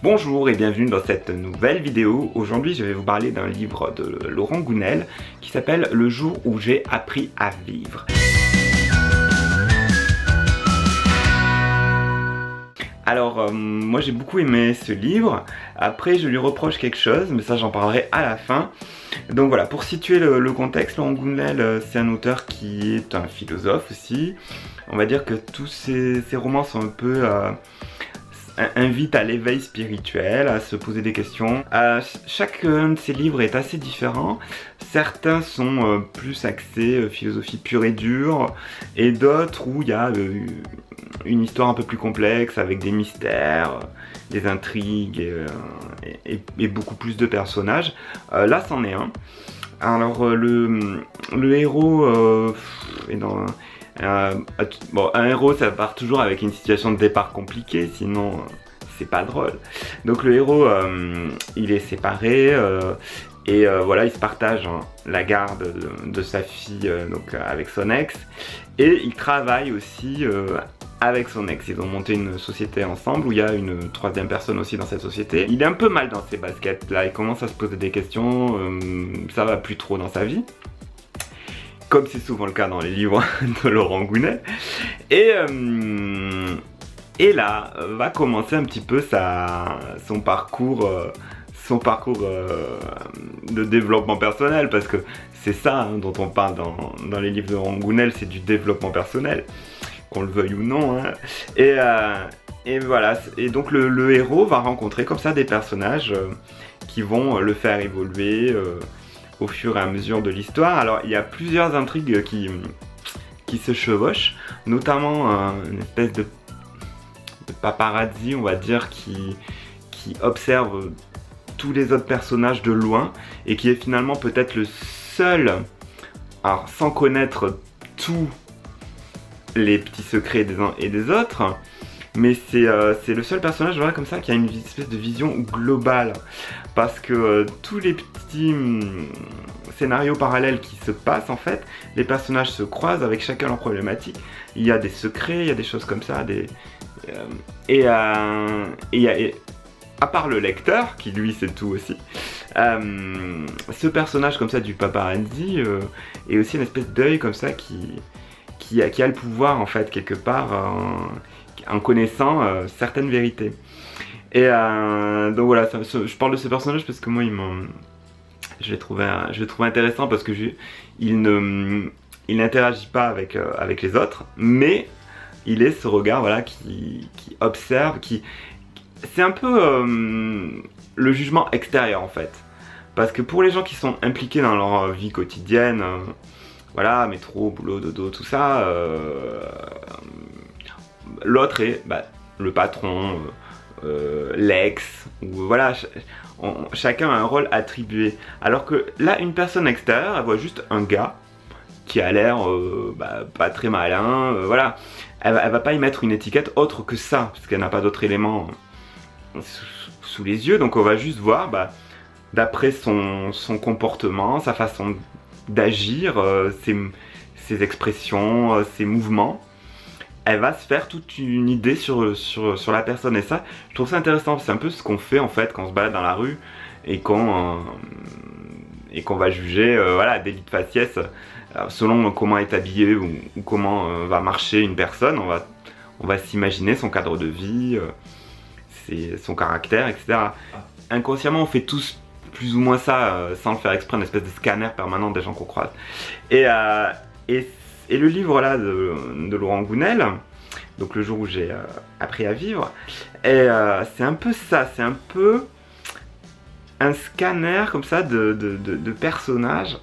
Bonjour et bienvenue dans cette nouvelle vidéo. Aujourd'hui je vais vous parler d'un livre de Laurent Gounel qui s'appelle Le jour où j'ai appris à vivre. Alors moi j'ai beaucoup aimé ce livre. Après je lui reproche quelque chose, mais ça j'en parlerai à la fin. Donc voilà, pour situer le contexte, Laurent Gounel c'est un auteur qui est un philosophe aussi. On va dire que tous ses romans sont un peu... invite à l'éveil spirituel, à se poser des questions. Chacun de ces livres est assez différent. Certains sont plus axés philosophie pure et dure, et d'autres où il y a une histoire un peu plus complexe avec des mystères, des intrigues et beaucoup plus de personnages. Là c'en est un. Alors le héros est dans... bon, un héros ça part toujours avec une situation de départ compliquée, sinon c'est pas drôle. Donc le héros il est séparé et voilà, il se partage la garde de sa fille donc avec son ex, et il travaille aussi avec son ex. Ils ont monté une société ensemble où il y a une troisième personne aussi dans cette société. Il est un peu mal dans ses baskets là, il commence à se poser des questions, ça va plus trop dans sa vie, comme c'est souvent le cas dans les livres de Laurent Gounel. Et là va commencer un petit peu son parcours de développement personnel, parce que c'est ça dont on parle dans les livres de Laurent Gounel, c'est du développement personnel, qu'on le veuille ou non. Et voilà, et donc le héros va rencontrer comme ça des personnages qui vont le faire évoluer au fur et à mesure de l'histoire. Alors il y a plusieurs intrigues qui se chevauchent, notamment une espèce de paparazzi, on va dire, qui observe tous les autres personnages de loin et qui est finalement peut-être le seul, alors sans connaître tous les petits secrets des uns et des autres, mais c'est le seul personnage, voilà, comme ça, qui a une espèce de vision globale. Parce que tous les petits scénarios parallèles qui se passent, en fait, les personnages se croisent avec chacun leur problématique. Il y a des secrets, il y a des choses comme ça, à part le lecteur, qui lui sait tout aussi, ce personnage comme ça du paparazzi est aussi une espèce d'œil comme ça qui a le pouvoir, en fait, quelque part, en connaissant certaines vérités. Et donc voilà, je parle de ce personnage parce que moi je l'ai trouvé intéressant, parce que il n'interagit pas avec les autres, mais il est ce regard, voilà, qui observe, c'est un peu le jugement extérieur, en fait. Parce que pour les gens qui sont impliqués dans leur vie quotidienne, voilà, métro, boulot, dodo, tout ça, l'autre est le patron, l'ex, ou voilà, chacun a un rôle attribué. Alors que là, une personne extérieure, elle voit juste un gars qui a l'air pas très malin, voilà. Elle va pas y mettre une étiquette autre que ça, parce qu'elle n'a pas d'autres éléments sous les yeux. Donc on va juste voir, d'après son comportement, sa façon d'agir, ses expressions, ses mouvements, elle va se faire toute une idée sur la personne. Et ça, je trouve ça intéressant. C'est un peu ce qu'on fait, en fait, quand on se balade dans la rue et qu'on va juger voilà, délit de faciès selon comment est habillé ou comment va marcher une personne. On va s'imaginer son cadre de vie, son caractère, etc. Inconsciemment, on fait tous plus ou moins ça, sans le faire exprès, une espèce de scanner permanent des gens qu'on croise. Et le livre là de Laurent Gounel, donc Le jour où j'ai appris à vivre, c'est un peu ça, c'est un peu un scanner comme ça de personnages,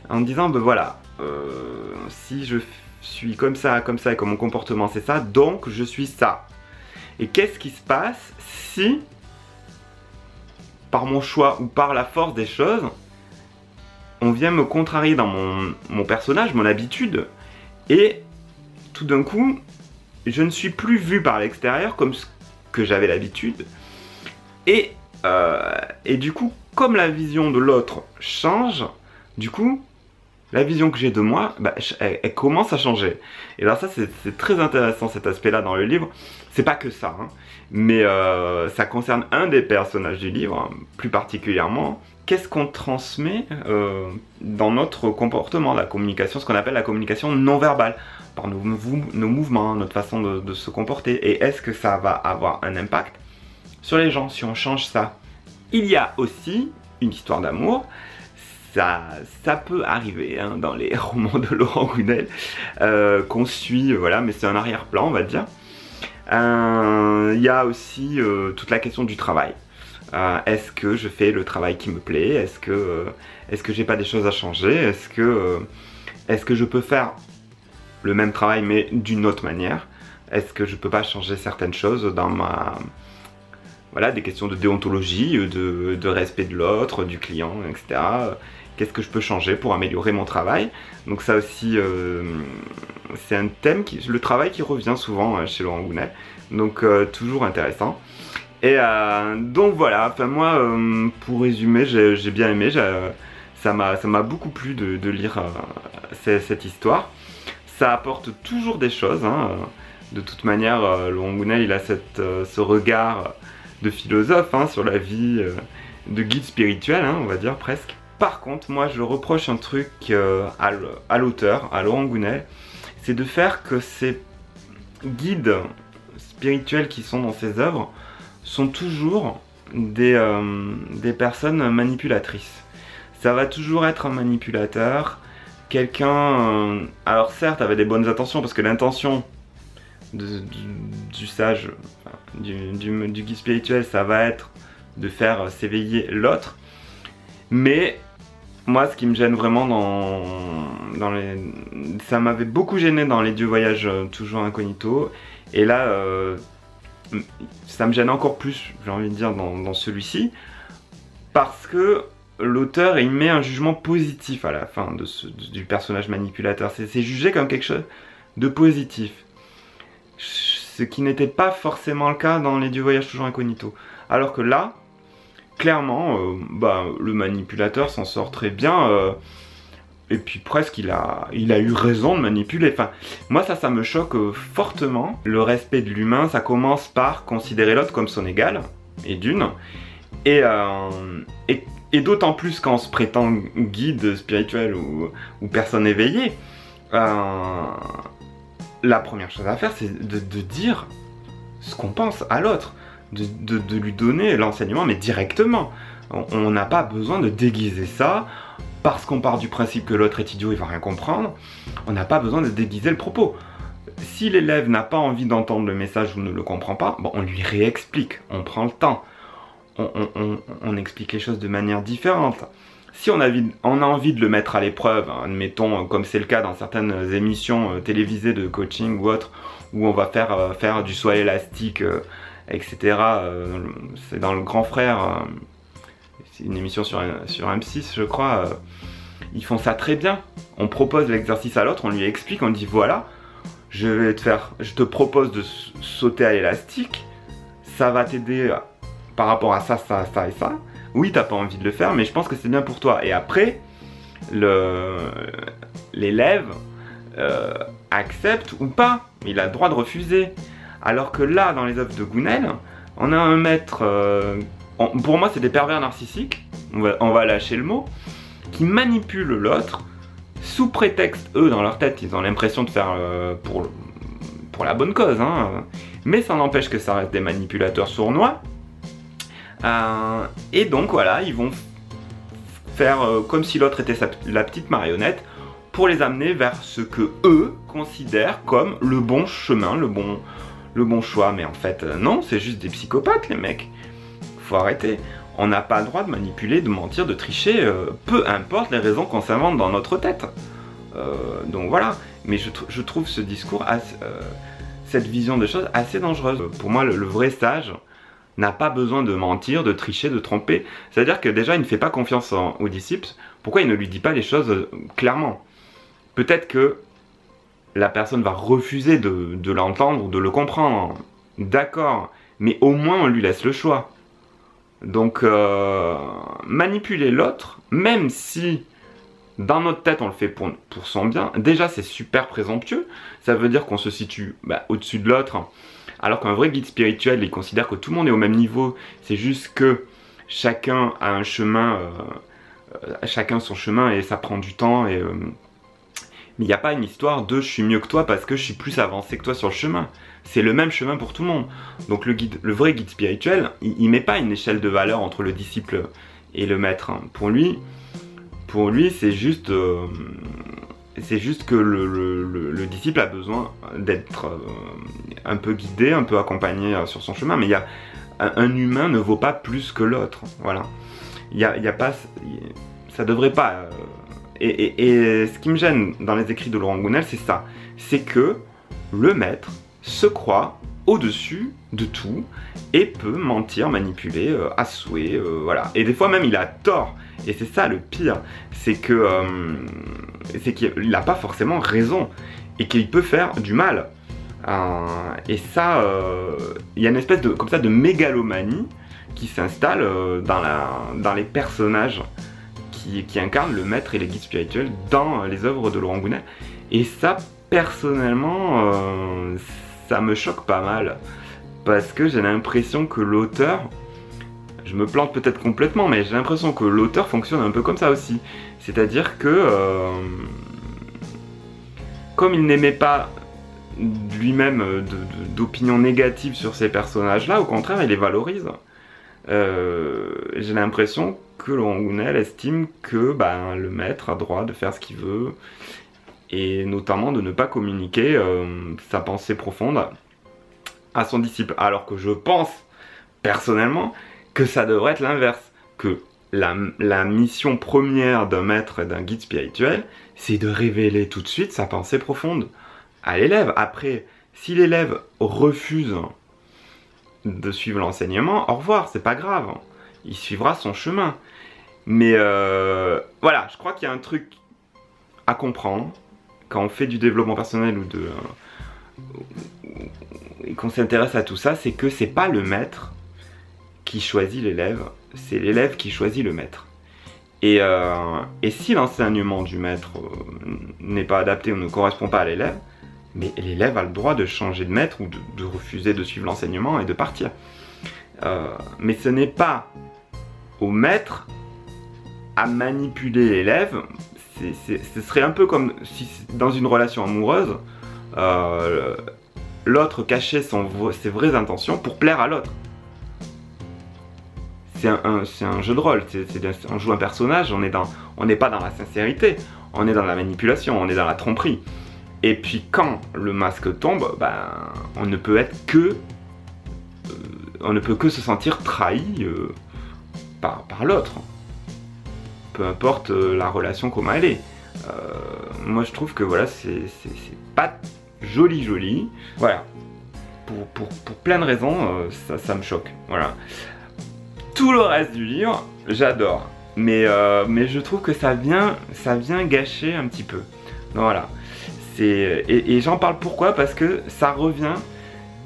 en disant voilà, si je suis comme ça et que mon comportement c'est ça, donc je suis ça. Et qu'est-ce qui se passe si, par mon choix ou par la force des choses, on vient me contrarier dans mon personnage, mon habitude, et tout d'un coup, je ne suis plus vu par l'extérieur comme ce que j'avais l'habitude. Et du coup, comme la vision de l'autre change, du coup, la vision que j'ai de moi, bah, elle commence à changer. Et là ça c'est très intéressant cet aspect-là dans le livre. C'est pas que ça, hein, mais ça concerne un des personnages du livre, hein, plus particulièrement. Qu'est-ce qu'on transmet dans notre comportement, la communication, ce qu'on appelle la communication non verbale, par nos mouvements, notre façon de se comporter. Et est-ce que ça va avoir un impact sur les gens si on change ça? Il y a aussi une histoire d'amour. Ça peut arriver hein, dans les romans de Laurent Gounelle qu'on suit, voilà, mais c'est un arrière-plan on va dire. Il y a aussi toute la question du travail. Est-ce que je fais le travail qui me plaît? Est-ce que j'ai pas des choses à changer? Est-ce que je peux faire le même travail mais d'une autre manière? Est-ce que je peux pas changer certaines choses dans ma... Voilà, des questions de déontologie, de respect de l'autre, du client, etc. Qu'est-ce que je peux changer pour améliorer mon travail? Donc ça aussi, c'est un thème, le travail qui revient souvent chez Laurent Gounelle. Donc toujours intéressant. Et donc voilà, enfin moi, pour résumer, j'ai bien aimé, ça m'a beaucoup plu de lire cette histoire. Ça apporte toujours des choses, hein. De toute manière, Laurent Gounelle, il a ce regard de philosophe hein, sur la vie, de guide spirituel, hein, on va dire presque. Par contre, moi je reproche un truc à l'auteur, à Laurent Gounelle, c'est de faire que ces guides spirituels qui sont dans ses œuvres sont toujours des personnes manipulatrices. Ça va toujours être un manipulateur, quelqu'un, alors certes avec des bonnes intentions, parce que l'intention du sage, enfin, du guide spirituel, ça va être de faire s'éveiller l'autre, mais moi ce qui me gêne vraiment ça m'avait beaucoup gêné dans Les Dieux voyagent toujours incognito, et là ça me gêne encore plus, j'ai envie de dire, dans celui-ci, parce que l'auteur il met un jugement positif à la fin du personnage manipulateur, c'est jugé comme quelque chose de positif, ce qui n'était pas forcément le cas dans Les Dieux voyagent toujours incognito, alors que là clairement, le manipulateur s'en sort très bien, et puis presque il a eu raison de manipuler. Enfin, moi ça me choque fortement. Le respect de l'humain, ça commence par considérer l'autre comme son égal, et d'une, et d'autant plus quand on se prétend guide spirituel ou personne éveillée, la première chose à faire c'est de dire ce qu'on pense à l'autre. De lui donner l'enseignement, mais directement. On n'a pas besoin de déguiser ça, parce qu'on part du principe que l'autre est idiot, il va rien comprendre. On n'a pas besoin de déguiser le propos. Si l'élève n'a pas envie d'entendre le message ou ne le comprend pas, bon, on lui réexplique, on prend le temps. On explique les choses de manière différente. Si on a envie de le mettre à l'épreuve, hein, admettons, comme c'est le cas dans certaines émissions télévisées de coaching ou autres, où on va faire du saut à élastique, etc. C'est dans Le Grand Frère, c'est une émission sur M6 je crois, ils font ça très bien. On propose l'exercice à l'autre, on lui explique, on dit voilà, je te propose de sauter à l'élastique, ça va t'aider par rapport à ça, ça, ça et ça. Oui, t'as pas envie de le faire, mais je pense que c'est bien pour toi. Et après, l'élève accepte ou pas, il a le droit de refuser. Alors que là, dans les œuvres de Gounelle, on a un maître, pour moi c'est des pervers narcissiques, on va lâcher le mot, qui manipulent l'autre, sous prétexte, eux dans leur tête, ils ont l'impression de faire pour la bonne cause, hein, mais ça n'empêche que ça reste des manipulateurs sournois, et donc voilà, ils vont faire comme si l'autre était la petite marionnette, pour les amener vers ce que eux considèrent comme le bon chemin, le bon choix. Mais en fait non, c'est juste des psychopathes les mecs, faut arrêter. On n'a pas le droit de manipuler, de mentir, de tricher, peu importe les raisons qu'on s'invente dans notre tête. Donc voilà, mais je trouve ce discours, cette vision des choses assez dangereuse. Pour moi le vrai sage n'a pas besoin de mentir, de tricher, de tromper. C'est-à-dire que déjà il ne fait pas confiance aux disciples, pourquoi il ne lui dit pas les choses clairement? Peut-être que la personne va refuser de l'entendre ou de le comprendre, d'accord, mais au moins on lui laisse le choix. Donc manipuler l'autre, même si dans notre tête on le fait pour son bien, déjà c'est super présomptueux, ça veut dire qu'on se situe au-dessus de l'autre, alors qu'un vrai guide spirituel il considère que tout le monde est au même niveau, c'est juste que chacun a un chemin, chacun son chemin et ça prend du temps, mais il n'y a pas une histoire de je suis mieux que toi parce que je suis plus avancé que toi sur le chemin. C'est le même chemin pour tout le monde. Donc le vrai guide spirituel, il met pas une échelle de valeur entre le disciple et le maître. Pour lui c'est juste que le disciple a besoin d'être un peu guidé, un peu accompagné sur son chemin. Mais un humain ne vaut pas plus que l'autre. Voilà. Il y a pas, ça devrait pas. Et ce qui me gêne dans les écrits de Laurent Gounel, c'est ça. C'est que le maître se croit au-dessus de tout et peut mentir, manipuler à souhait, voilà. Et des fois même il a tort. Et c'est ça le pire, c'est qu'il n'a pas forcément raison et qu'il peut faire du mal. Et ça, il y a une espèce de, comme ça, de mégalomanie qui s'installe dans les personnages qui incarnent le maître et les guides spirituels dans les œuvres de Laurent Gounel. Et ça, personnellement, ça me choque pas mal. Parce que j'ai l'impression que l'auteur, je me plante peut-être complètement, mais j'ai l'impression que l'auteur fonctionne un peu comme ça aussi. C'est-à-dire que, comme il n'aimait pas lui-même d'opinions négatives sur ces personnages-là, au contraire, il les valorise. J'ai l'impression que Laurent Gounel estime que le maître a droit de faire ce qu'il veut, et notamment de ne pas communiquer sa pensée profonde à son disciple. Alors que je pense, personnellement, que ça devrait être l'inverse, que la mission première d'un maître et d'un guide spirituel, c'est de révéler tout de suite sa pensée profonde à l'élève. Après, si l'élève refuse de suivre l'enseignement, au revoir, c'est pas grave, il suivra son chemin. Mais voilà, je crois qu'il y a un truc à comprendre quand on fait du développement personnel et qu'on s'intéresse à tout ça, c'est que c'est pas le maître qui choisit l'élève, c'est l'élève qui choisit le maître. Et si l'enseignement du maître n'est pas adapté ou ne correspond pas à l'élève, mais l'élève a le droit de changer de maître ou de refuser de suivre l'enseignement et de partir. Mais ce n'est pas au maître à manipuler l'élève. Ce serait un peu comme si dans une relation amoureuse, l'autre cachait ses vraies intentions pour plaire à l'autre. C'est un jeu de rôle, on joue un personnage, on n'est pas dans la sincérité, on est dans la manipulation, on est dans la tromperie. Et puis quand le masque tombe, on ne peut que se sentir trahi par l'autre. Peu importe la relation comment elle est. Moi je trouve que voilà, c'est pas joli. Voilà. Pour plein de raisons, ça me choque. Voilà. Tout le reste du livre, j'adore. Mais je trouve que ça vient gâcher un petit peu. Donc voilà. Et j'en parle pourquoi? Parce que ça revient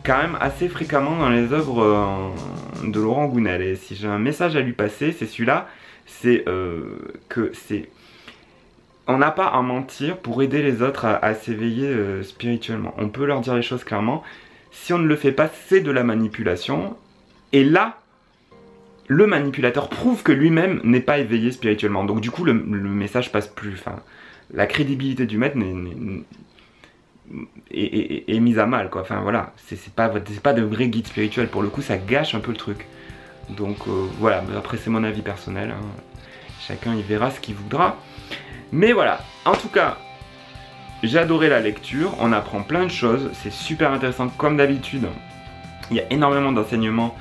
quand même assez fréquemment dans les œuvres de Laurent Gounel. Et si j'ai un message à lui passer, c'est celui-là. On n'a pas à mentir pour aider les autres à s'éveiller spirituellement. On peut leur dire les choses clairement. Si on ne le fait pas, c'est de la manipulation. Et là, le manipulateur prouve que lui-même n'est pas éveillé spirituellement. Donc du coup, le message passe plus. Enfin, la crédibilité du maître est mise à mal, quoi. Enfin voilà, c'est pas de vrai guide spirituel. Pour le coup, ça gâche un peu le truc. Donc voilà, après c'est mon avis personnel, hein. Chacun y verra ce qu'il voudra. Mais voilà, en tout cas, j'ai adoré la lecture, on apprend plein de choses, c'est super intéressant comme d'habitude. Il y a énormément d'enseignements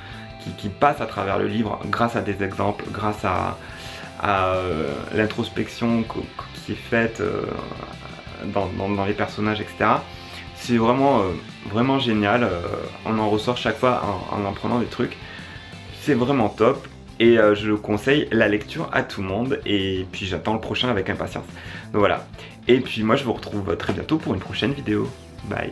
qui passent à travers le livre grâce à des exemples, grâce à l'introspection qui est faite dans les personnages, etc. C'est vraiment génial, on en ressort chaque fois en prenant des trucs. C'est vraiment top et je conseille la lecture à tout le monde et puis j'attends le prochain avec impatience. Donc voilà, et puis moi je vous retrouve très bientôt pour une prochaine vidéo. Bye.